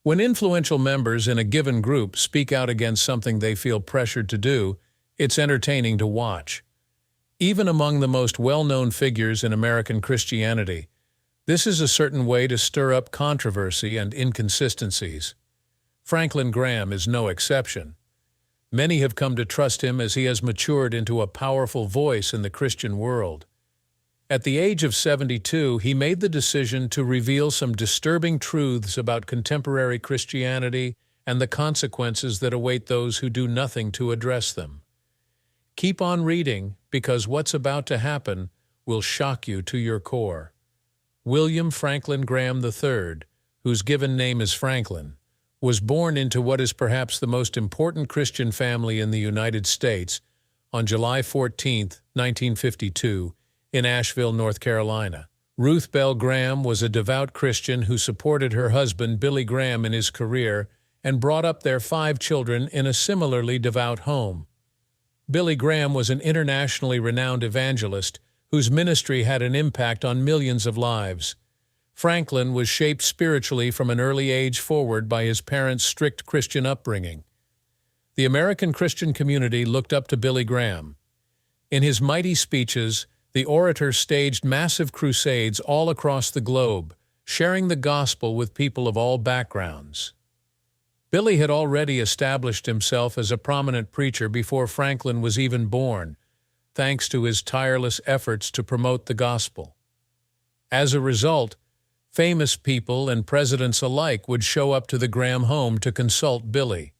When influential members in a given group speak out against something they feel pressured to do, it's entertaining to watch. Even among the most well-known figures in American Christianity, this is a certain way to stir up controversy and inconsistencies. Franklin Graham is no exception. Many have come to trust him as he has matured into a powerful voice in the Christian world. At the age of 72, he made the decision to reveal some disturbing truths about contemporary Christianity and the consequences that await those who do nothing to address them. Keep on reading, because what's about to happen will shock you to your core. William Franklin Graham III, whose given name is Franklin, was born into what is perhaps the most important Christian family in the United States on July 14, 1952, in Asheville, North Carolina. Ruth Bell Graham was a devout Christian who supported her husband Billy Graham in his career and brought up their 5 children in a similarly devout home. Billy Graham was an internationally renowned evangelist whose ministry had an impact on millions of lives. Franklin was shaped spiritually from an early age forward by his parents' strict Christian upbringing. The American Christian community looked up to Billy Graham. In his mighty speeches, the orator staged massive crusades all across the globe, sharing the gospel with people of all backgrounds. Billy had already established himself as a prominent preacher before Franklin was even born, thanks to his tireless efforts to promote the gospel. As a result, famous people and presidents alike would show up to the Graham home to consult Billy.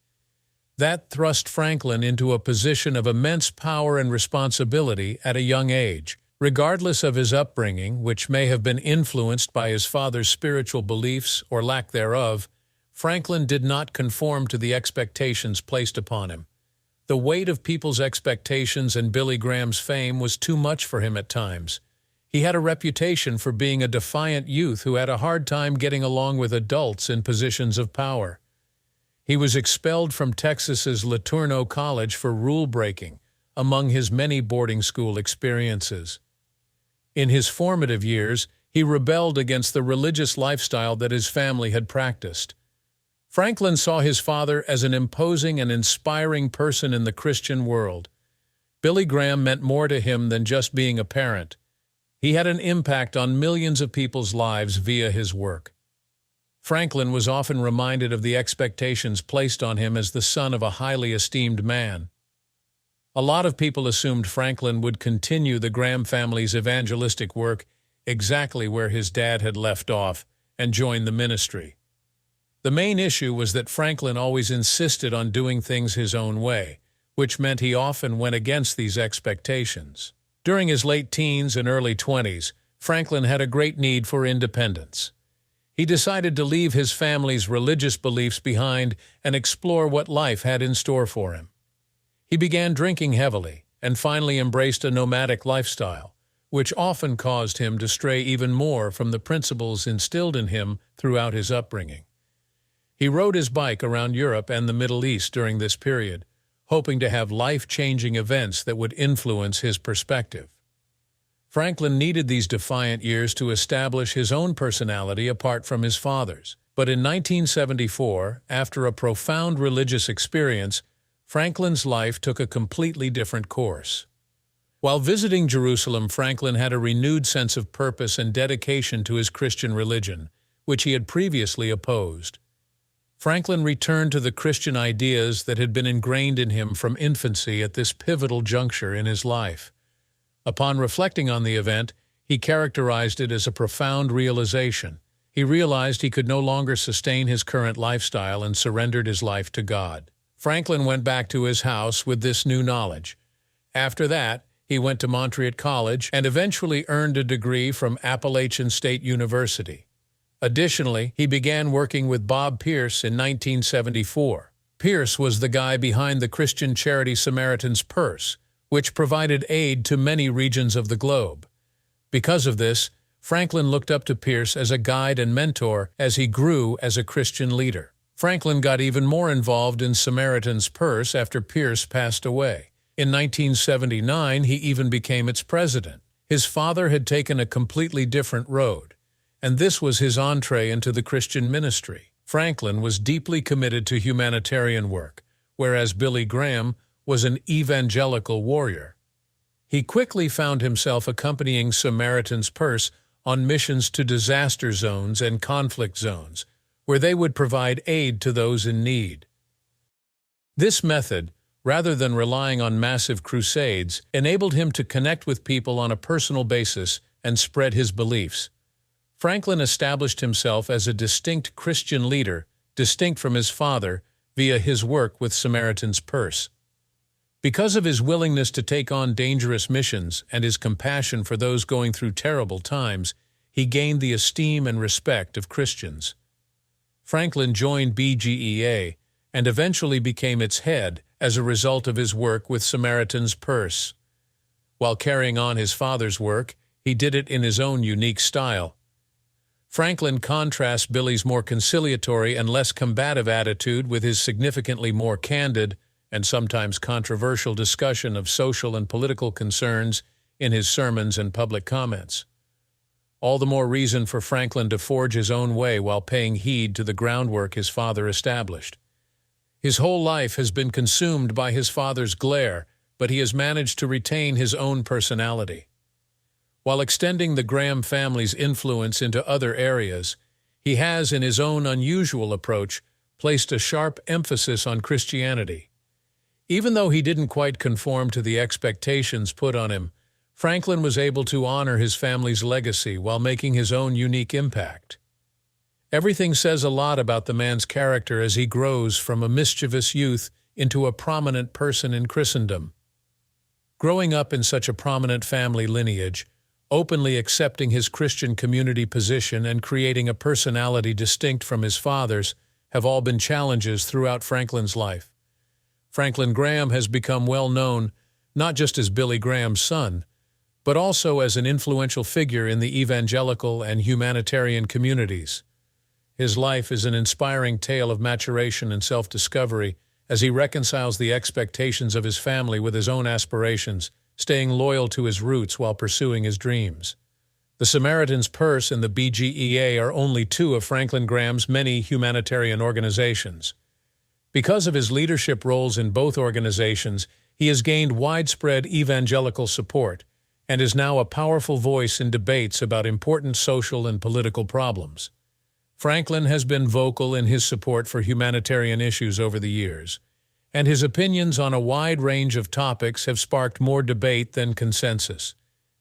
That thrust Franklin into a position of immense power and responsibility at a young age. Regardless of his upbringing, which may have been influenced by his father's spiritual beliefs or lack thereof, Franklin did not conform to the expectations placed upon him. The weight of people's expectations and Billy Graham's fame was too much for him at times. He had a reputation for being a defiant youth who had a hard time getting along with adults in positions of power. He was expelled from Texas's LeTourneau College for rule-breaking, among his many boarding school experiences. In his formative years, he rebelled against the religious lifestyle that his family had practiced. Franklin saw his father as an imposing and inspiring person in the Christian world. Billy Graham meant more to him than just being a parent. He had an impact on millions of people's lives via his work. Franklin was often reminded of the expectations placed on him as the son of a highly esteemed man. A lot of people assumed Franklin would continue the Graham family's evangelistic work exactly where his dad had left off and join the ministry. The main issue was that Franklin always insisted on doing things his own way, which meant he often went against these expectations. During his late teens and early 20s, Franklin had a great need for independence. He decided to leave his family's religious beliefs behind and explore what life had in store for him. He began drinking heavily and finally embraced a nomadic lifestyle, which often caused him to stray even more from the principles instilled in him throughout his upbringing. He rode his bike around Europe and the Middle East during this period, hoping to have life-changing events that would influence his perspective. Franklin needed these defiant years to establish his own personality apart from his father's. But in 1974, after a profound religious experience, Franklin's life took a completely different course. While visiting Jerusalem, Franklin had a renewed sense of purpose and dedication to his Christian religion, which he had previously opposed. Franklin returned to the Christian ideas that had been ingrained in him from infancy at this pivotal juncture in his life. Upon reflecting on the event, he characterized it as a profound realization. He realized he could no longer sustain his current lifestyle and surrendered his life to God. Franklin went back to his house with this new knowledge. After that, he went to Montreat College and eventually earned a degree from Appalachian State University. Additionally, he began working with Bob Pierce in 1974. Pierce was the guy behind the Christian charity Samaritan's Purse, which provided aid to many regions of the globe. Because of this, Franklin looked up to Pierce as a guide and mentor as he grew as a Christian leader. Franklin got even more involved in Samaritan's Purse after Pierce passed away. In 1979, he even became its president. His father had taken a completely different road, and this was his entree into the Christian ministry. Franklin was deeply committed to humanitarian work, whereas Billy Graham was an evangelical warrior. He quickly found himself accompanying Samaritan's Purse on missions to disaster zones and conflict zones, where they would provide aid to those in need. This method, rather than relying on massive crusades, enabled him to connect with people on a personal basis and spread his beliefs. Franklin established himself as a distinct Christian leader, distinct from his father, via his work with Samaritan's Purse. Because of his willingness to take on dangerous missions and his compassion for those going through terrible times, he gained the esteem and respect of Christians. Franklin joined BGEA and eventually became its head as a result of his work with Samaritan's Purse. While carrying on his father's work, he did it in his own unique style. Franklin contrasts Billy's more conciliatory and less combative attitude with his significantly more candid and sometimes controversial discussion of social and political concerns in his sermons and public comments. All the more reason for Franklin to forge his own way while paying heed to the groundwork his father established. His whole life has been consumed by his father's glare, but he has managed to retain his own personality. While extending the Graham family's influence into other areas, he has, in his own unusual approach, placed a sharp emphasis on Christianity. Even though he didn't quite conform to the expectations put on him, Franklin was able to honor his family's legacy while making his own unique impact. Everything says a lot about the man's character as he grows from a mischievous youth into a prominent person in Christendom. Growing up in such a prominent family lineage, openly accepting his Christian community position and creating a personality distinct from his father's have all been challenges throughout Franklin's life. Franklin Graham has become well known not just as Billy Graham's son, but also as an influential figure in the evangelical and humanitarian communities. His life is an inspiring tale of maturation and self-discovery as he reconciles the expectations of his family with his own aspirations, staying loyal to his roots while pursuing his dreams. The Samaritan's Purse and the BGEA are only two of Franklin Graham's many humanitarian organizations. Because of his leadership roles in both organizations, he has gained widespread evangelical support and is now a powerful voice in debates about important social and political problems. Franklin has been vocal in his support for humanitarian issues over the years, and his opinions on a wide range of topics have sparked more debate than consensus.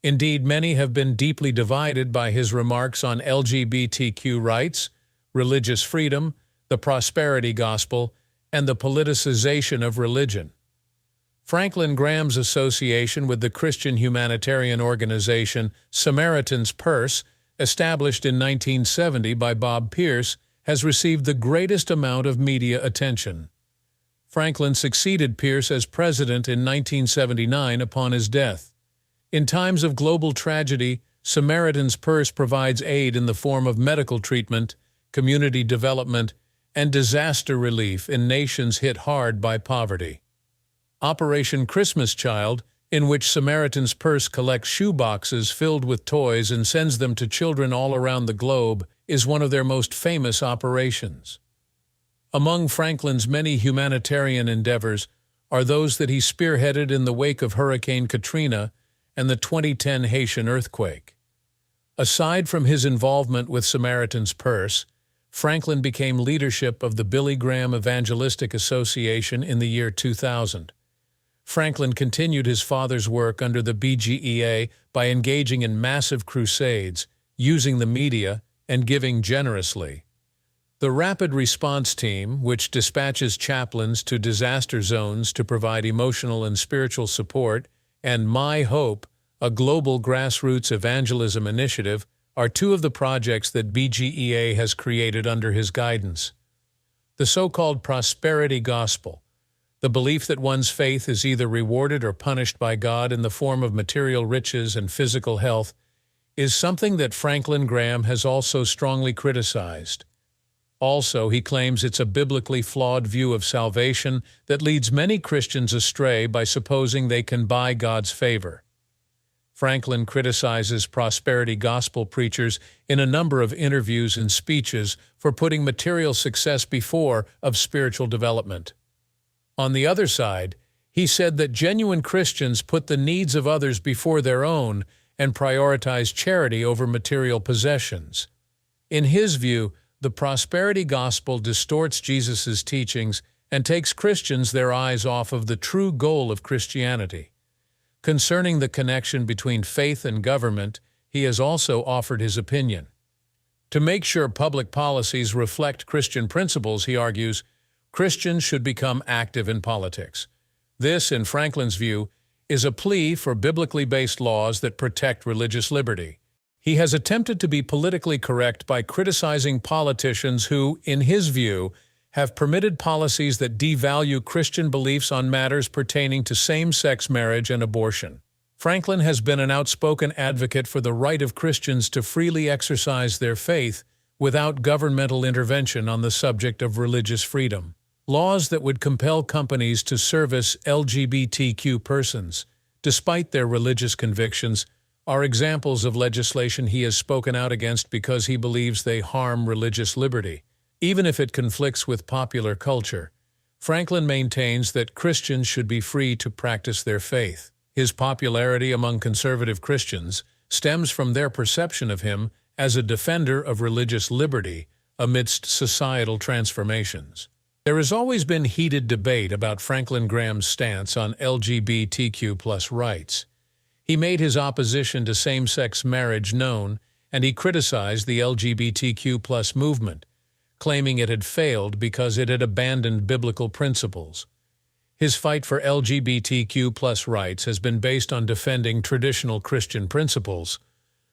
Indeed, many have been deeply divided by his remarks on LGBTQ rights, religious freedom, the prosperity gospel, and the politicization of religion. Franklin Graham's association with the Christian humanitarian organization Samaritan's Purse, established in 1970 by Bob Pierce, has received the greatest amount of media attention. Franklin succeeded Pierce as president in 1979 upon his death. In times of global tragedy, Samaritan's Purse provides aid in the form of medical treatment, community development, and disaster relief in nations hit hard by poverty. Operation Christmas Child, in which Samaritan's Purse collects shoe boxes filled with toys and sends them to children all around the globe, is one of their most famous operations. Among Franklin's many humanitarian endeavors are those that he spearheaded in the wake of Hurricane Katrina and the 2010 Haitian earthquake. Aside from his involvement with Samaritan's Purse, Franklin became leadership of the Billy Graham Evangelistic Association in the year 2000. Franklin continued his father's work under the BGEA by engaging in massive crusades, using the media, and giving generously. The Rapid Response Team, which dispatches chaplains to disaster zones to provide emotional and spiritual support, and My Hope, a global grassroots evangelism initiative, are two of the projects that BGEA has created under his guidance. The so-called prosperity gospel, the belief that one's faith is either rewarded or punished by God in the form of material riches and physical health, is something that Franklin Graham has also strongly criticized. Also, he claims it's a biblically flawed view of salvation that leads many Christians astray by supposing they can buy God's favor. Franklin criticizes prosperity gospel preachers in a number of interviews and speeches for putting material success before of spiritual development. On the other side, he said that genuine Christians put the needs of others before their own and prioritize charity over material possessions. In his view, the prosperity gospel distorts Jesus' teachings and takes Christians their eyes off of the true goal of Christianity. Concerning the connection between faith and government, he has also offered his opinion. To make sure public policies reflect Christian principles, he argues, Christians should become active in politics. This, in Franklin's view, is a plea for biblically based laws that protect religious liberty. He has attempted to be politically correct by criticizing politicians who, in his view, have permitted policies that devalue Christian beliefs on matters pertaining to same-sex marriage and abortion. Franklin has been an outspoken advocate for the right of Christians to freely exercise their faith without governmental intervention on the subject of religious freedom. Laws that would compel companies to service LGBTQ persons, despite their religious convictions, are examples of legislation he has spoken out against because he believes they harm religious liberty. Even if it conflicts with popular culture, Franklin maintains that Christians should be free to practice their faith. His popularity among conservative Christians stems from their perception of him as a defender of religious liberty amidst societal transformations. There has always been heated debate about Franklin Graham's stance on LGBTQ+ rights. He made his opposition to same-sex marriage known, and he criticized the LGBTQ+ movement, claiming it had failed because it had abandoned biblical principles. His fight for LGBTQ+ rights has been based on defending traditional Christian principles,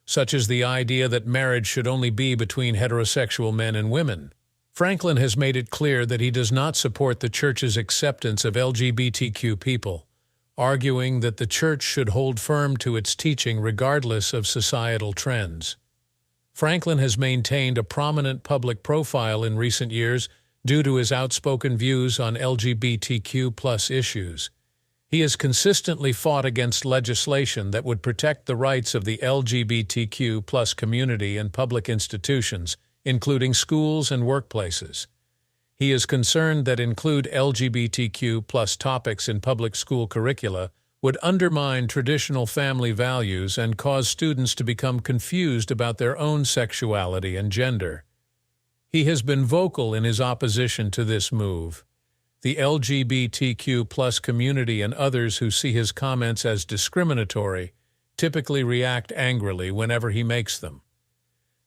such as the idea that marriage should only be between heterosexual men and women. Franklin has made it clear that he does not support the Church's acceptance of LGBTQ people, arguing that the Church should hold firm to its teaching regardless of societal trends. Franklin has maintained a prominent public profile in recent years due to his outspoken views on LGBTQ+ issues. He has consistently fought against legislation that would protect the rights of the LGBTQ+ community in public institutions, including schools and workplaces. He is concerned that include LGBTQ+ topics in public school curricula would undermine traditional family values and cause students to become confused about their own sexuality and gender. He has been vocal in his opposition to this move. The LGBTQ+ community and others who see his comments as discriminatory typically react angrily whenever he makes them.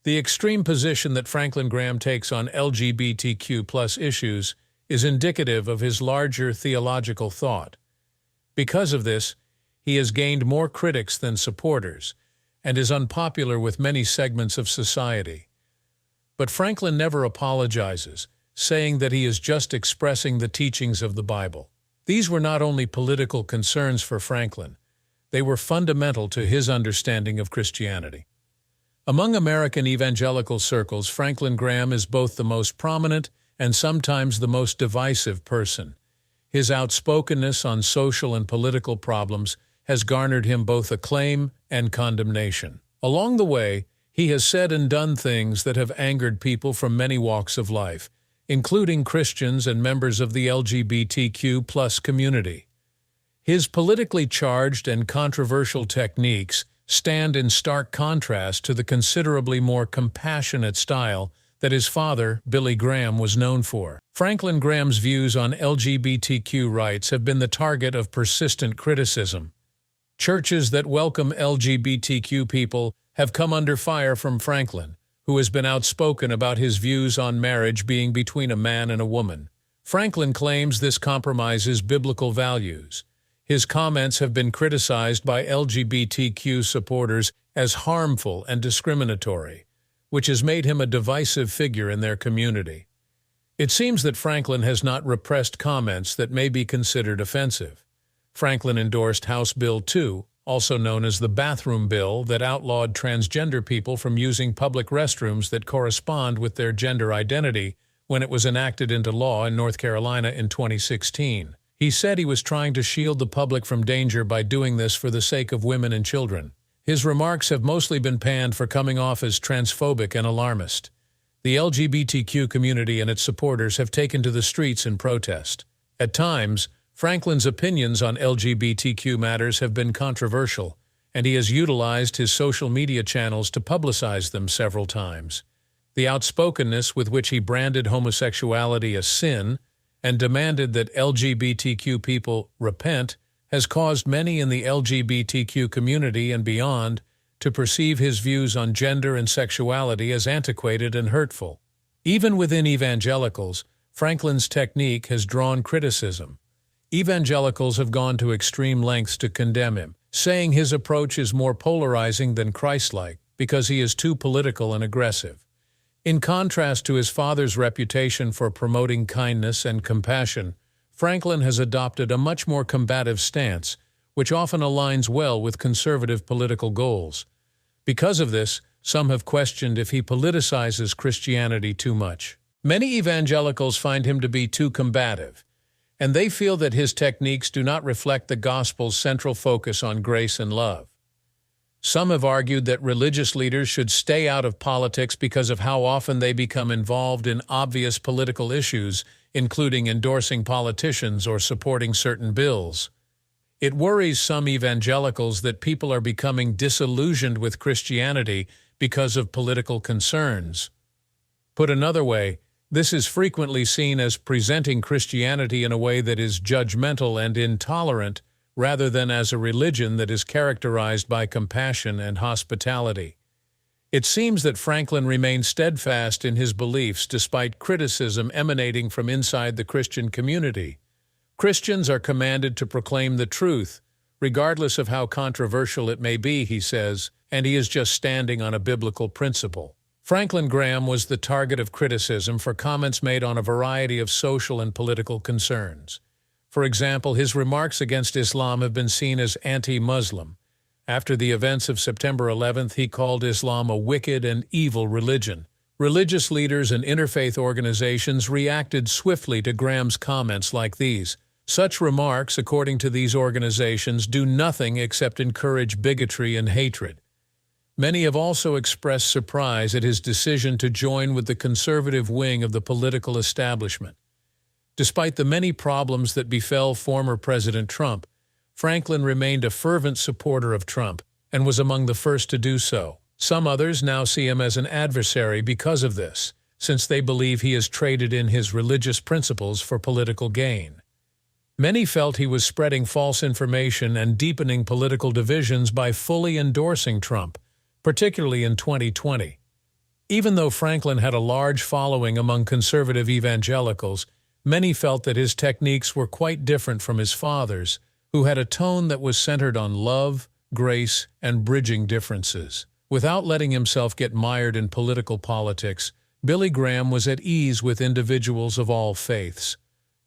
The extreme position that Franklin Graham takes on LGBTQ+ issues is indicative of his larger theological thought. Because of this, he has gained more critics than supporters and is unpopular with many segments of society. But Franklin never apologizes, saying that he is just expressing the teachings of the Bible. These were not only political concerns for Franklin, they were fundamental to his understanding of Christianity. Among American evangelical circles, Franklin Graham is both the most prominent and sometimes the most divisive person. His outspokenness on social and political problems has garnered him both acclaim and condemnation. Along the way, he has said and done things that have angered people from many walks of life, including Christians and members of the LGBTQ+ community. His politically charged and controversial techniques stand in stark contrast to the considerably more compassionate style that his father, Billy Graham, was known for. Franklin Graham's views on LGBTQ rights have been the target of persistent criticism. Churches that welcome LGBTQ people have come under fire from Franklin, who has been outspoken about his views on marriage being between a man and a woman. Franklin claims this compromises biblical values. His comments have been criticized by LGBTQ supporters as harmful and discriminatory, which has made him a divisive figure in their community. It seems that Franklin has not repressed comments that may be considered offensive. Franklin endorsed House Bill 2, also known as the bathroom bill, that outlawed transgender people from using public restrooms that correspond with their gender identity when it was enacted into law in North Carolina in 2016. He said he was trying to shield the public from danger by doing this for the sake of women and children. His remarks have mostly been panned for coming off as transphobic and alarmist. The LGBTQ community and its supporters have taken to the streets in protest. At times, Franklin's opinions on LGBTQ matters have been controversial, and he has utilized his social media channels to publicize them several times. The outspokenness with which he branded homosexuality a sin and demanded that LGBTQ people repent has caused many in the LGBTQ community and beyond to perceive his views on gender and sexuality as antiquated and hurtful. Even within evangelicals, Franklin's technique has drawn criticism. Evangelicals have gone to extreme lengths to condemn him, saying his approach is more polarizing than Christ-like because he is too political and aggressive. In contrast to his father's reputation for promoting kindness and compassion, Franklin has adopted a much more combative stance, which often aligns well with conservative political goals. Because of this, some have questioned if he politicizes Christianity too much. Many evangelicals find him to be too combative, and they feel that his techniques do not reflect the gospel's central focus on grace and love. Some have argued that religious leaders should stay out of politics because of how often they become involved in obvious political issues, including endorsing politicians or supporting certain bills. It worries some evangelicals that people are becoming disillusioned with Christianity because of political concerns. Put another way, this is frequently seen as presenting Christianity in a way that is judgmental and intolerant, rather than as a religion that is characterized by compassion and hospitality. It seems that Franklin remains steadfast in his beliefs despite criticism emanating from inside the Christian community. Christians are commanded to proclaim the truth, regardless of how controversial it may be, he says, and he is just standing on a biblical principle. Franklin Graham was the target of criticism for comments made on a variety of social and political concerns. For example, his remarks against Islam have been seen as anti-Muslim. After the events of September 11th, he called Islam a wicked and evil religion. Religious leaders and interfaith organizations reacted swiftly to Graham's comments like these. Such remarks, according to these organizations, do nothing except encourage bigotry and hatred. Many have also expressed surprise at his decision to join with the conservative wing of the political establishment. Despite the many problems that befell former President Trump, Franklin remained a fervent supporter of Trump and was among the first to do so. Some others now see him as an adversary because of this, since they believe he has traded in his religious principles for political gain. Many felt he was spreading false information and deepening political divisions by fully endorsing Trump, particularly in 2020. Even though Franklin had a large following among conservative evangelicals, many felt that his techniques were quite different from his father's, who had a tone that was centered on love, grace, and bridging differences. Without letting himself get mired in political politics, Billy Graham was at ease with individuals of all faiths.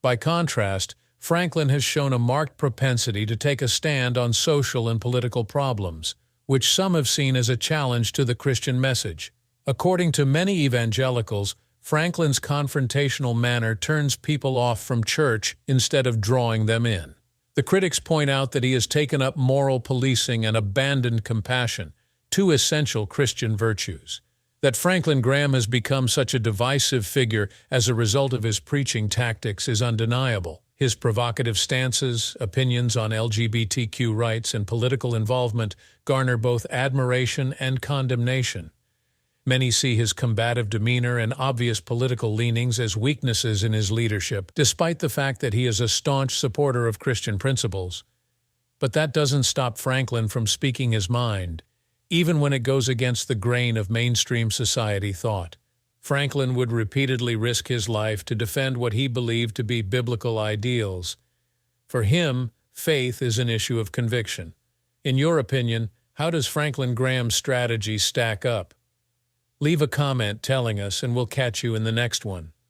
By contrast, Franklin has shown a marked propensity to take a stand on social and political problems, which some have seen as a challenge to the Christian message. According to many evangelicals, Franklin's confrontational manner turns people off from church instead of drawing them in. The critics point out that he has taken up moral policing and abandoned compassion, two essential Christian virtues. That Franklin Graham has become such a divisive figure as a result of his preaching tactics is undeniable. His provocative stances, opinions on LGBTQ rights, and political involvement garner both admiration and condemnation. Many see his combative demeanor and obvious political leanings as weaknesses in his leadership, despite the fact that he is a staunch supporter of Christian principles. But that doesn't stop Franklin from speaking his mind, even when it goes against the grain of mainstream society thought. Franklin would repeatedly risk his life to defend what he believed to be biblical ideals. For him, faith is an issue of conviction. In your opinion, how does Franklin Graham's strategy stack up? Leave a comment telling us, and we'll catch you in the next one.